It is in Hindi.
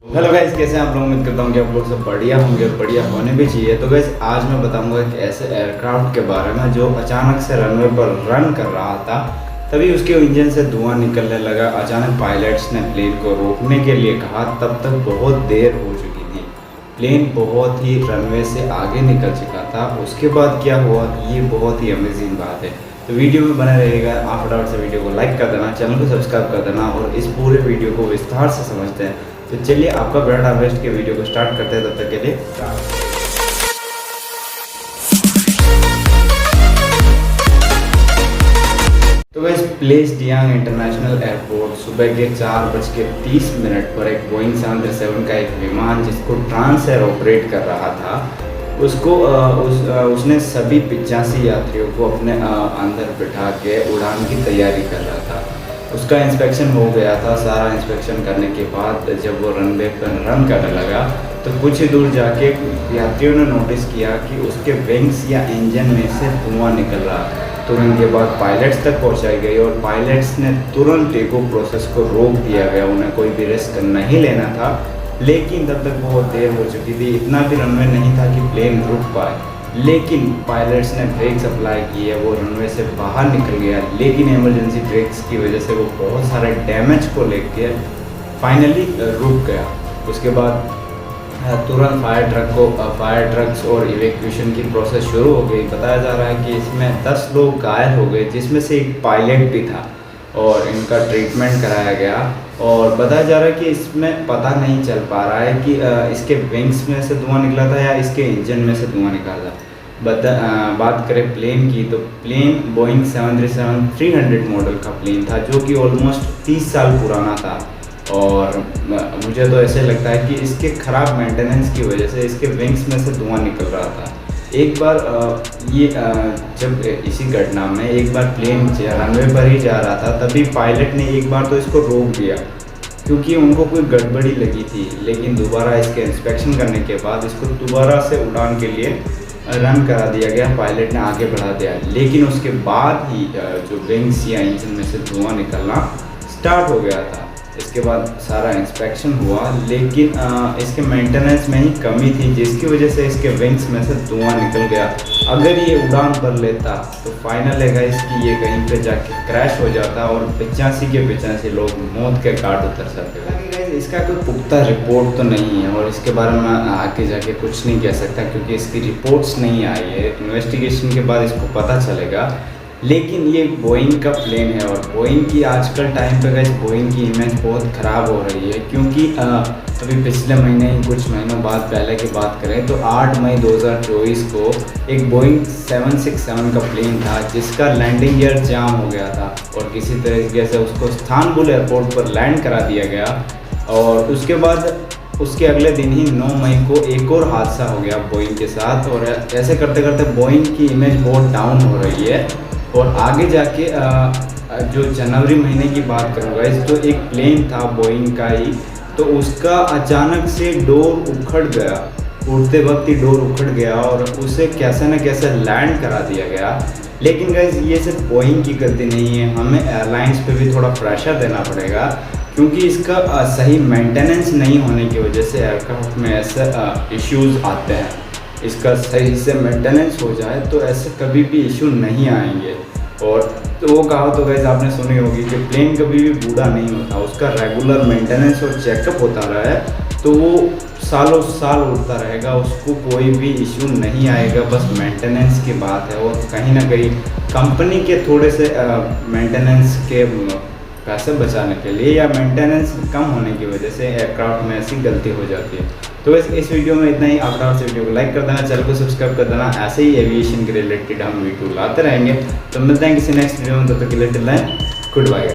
हेलो गाइस, कैसे हैं आप लोग। उम्मीद करता हूँ कि आप लोग सब बढ़िया होंगे और बढ़िया होने भी चाहिए। तो गाइस आज मैं बताऊंगा एक ऐसे एयरक्राफ्ट के बारे में जो अचानक से रनवे पर रन कर रहा था। तभी उसके इंजन से धुआं निकलने लगा। अचानक पायलट्स ने प्लेन को रोकने के लिए कहा, तब तक बहुत देर हो चुकी थी। प्लेन बहुत ही रनवे से आगे निकल चुका था। उसके बाद क्या हुआ, ये बहुत ही अमेजिंग बात है। तो वीडियो में बने रहिएगा। आप फटाफट से वीडियो को लाइक कर देना, चैनल को सब्सक्राइब कर देना और इस पूरे वीडियो को विस्तार से समझते हैं। तो चलिए आपका ब्रेड हार्वेस्ट के वीडियो को स्टार्ट करते हैं। तब तक के लिए तो गाइस, प्लेस डियांग इंटरनेशनल एयरपोर्ट सुबह के 4:30 पर एक बोइंग 737 का एक विमान जिसको ट्रांस एयर ऑपरेट कर रहा था, उसको उसने सभी 85 यात्रियों को अपने अंदर बिठा के उड़ान की तैयारी कर रहा था। उसका इंस्पेक्शन हो गया था। सारा इंस्पेक्शन करने के बाद जब वो रनवे पर रन करने लगा तो कुछ ही दूर जाके यात्रियों ने नोटिस किया कि उसके विंग्स या इंजन में से धुआं निकल रहा है। तुरंत के बाद पायलट्स तक पहुंचाई गई और पायलट्स ने तुरंत टेको प्रोसेस को रोक दिया गया। उन्हें कोई भी रिस्क नहीं लेना था, लेकिन तब तक बहुत देर हो चुकी थी। इतना भी रनवे नहीं था कि प्लेन रुक पाए, लेकिन पायलट्स ने ब्रेक्स अप्लाई किए। वो रनवे से बाहर निकल गया, लेकिन इमरजेंसी ब्रेक्स की वजह से वो बहुत सारे डैमेज को लेके फाइनली रुक गया। उसके बाद तुरंत फायर ट्रक्स और इवैक्यूएशन की प्रोसेस शुरू हो गई। बताया जा रहा है कि इसमें 10 लोग घायल हो गए, जिसमें से एक पायलट भी था और इनका ट्रीटमेंट कराया गया। और बताया जा रहा है कि इसमें पता नहीं चल पा रहा है कि इसके विंग्स में से धुआं निकला था या इसके इंजन में से धुआं निकला था। बात करें प्लेन की, तो प्लेन बोइंग 737-300 मॉडल का प्लेन था, जो कि ऑलमोस्ट 30 साल पुराना था। और मुझे तो ऐसे लगता है कि इसके ख़राब मेंटेनेंस की वजह से इसके विंग्स में से धुआं निकल रहा था। एक बार जब इसी घटना में एक बार प्लेन रनवे पर ही जा रहा था, तभी पायलट ने एक बार तो इसको रोक दिया क्योंकि उनको कोई गड़बड़ी लगी थी। लेकिन दोबारा इसके इंस्पेक्शन करने के बाद इसको दोबारा से उड़ान के लिए रन करा दिया गया। पायलट ने आगे बढ़ा दिया, लेकिन उसके बाद ही जो विंग्स या इंजन में से धुआं निकलना स्टार्ट हो गया था। इसके बाद सारा इंस्पेक्शन हुआ, लेकिन इसके मेंटेनेंस में ही कमी थी, जिसकी वजह से इसके विंग्स में से धुआं निकल गया। अगर ये उड़ान भर लेता तो फाइनल है इसकी ये कहीं पे जाके क्रैश हो जाता और 85 के 85 लोग मौत के घाट उतर सकते। इसका कोई पुख्ता रिपोर्ट तो नहीं है और इसके बारे में आगे जाके कुछ नहीं कह सकता क्योंकि इसकी रिपोर्ट्स नहीं आई है। इन्वेस्टिगेशन के बाद इसको पता चलेगा। लेकिन ये बोइंग का प्लेन है और बोइंग की आजकल टाइम पे गाइस बोइंग की इमेज बहुत ख़राब हो रही है, क्योंकि अभी पिछले महीने कुछ महीनों बाद पहले की बात करें तो 8 मई 2024 को एक बोइंग 767 का प्लेन था जिसका लैंडिंग गियर जाम हो गया था और किसी तरीके से उसको इस्तांबुल एयरपोर्ट पर लैंड करा दिया गया। और उसके बाद उसके अगले दिन ही 9 मई को एक और हादसा हो गया बोइंग के साथ। और ऐसे करते करते बोइंग की इमेज बहुत डाउन हो रही है। और आगे जाके जो जनवरी महीने की बात करूँगा, इस तो एक प्लेन था बोइंग का ही, तो उसका अचानक से डोर उखड़ गया। उड़ते वक्त ही डोर उखड़ गया और उसे कैसे न कैसे लैंड करा दिया गया। लेकिन गाइस ये सिर्फ बोइंग की गलती नहीं है, हमें एयरलाइंस पे भी थोड़ा प्रेशर देना पड़ेगा, क्योंकि इसका सही मेंटेनेंस नहीं होने की वजह से एयरक्राफ्ट में ऐसे इश्यूज़ आते हैं। इसका सही से मेंटेनेंस हो जाए तो ऐसे कभी भी इशू नहीं आएंगे। और तो वो कहा तो गाइस आपने सुनी होगी कि प्लेन कभी भी बूढ़ा नहीं होता, उसका रेगुलर मेंटेनेंस और चेकअप होता रहे तो वो सालों साल उड़ता रहेगा, उसको कोई भी इशू नहीं आएगा। बस मेंटेनेंस की बात है और कहीं ना कहीं कंपनी के थोड़े से मेंटेनेंस के पैसे बचाने के लिए या मेंटेनेंस कम होने की वजह से एयरक्राफ्ट में ऐसी गलती हो जाती है। तो इस वीडियो में इतना ही। आप फटाफट से वीडियो को लाइक कर देना, चैनल को सब्सक्राइब कर देना। ऐसे ही एविएशन के रिलेटेड हम वीडियो लाते रहेंगे। तो मिलते हैं किसी नेक्स्ट वीडियो में, तब तक के लिए गुड बाय।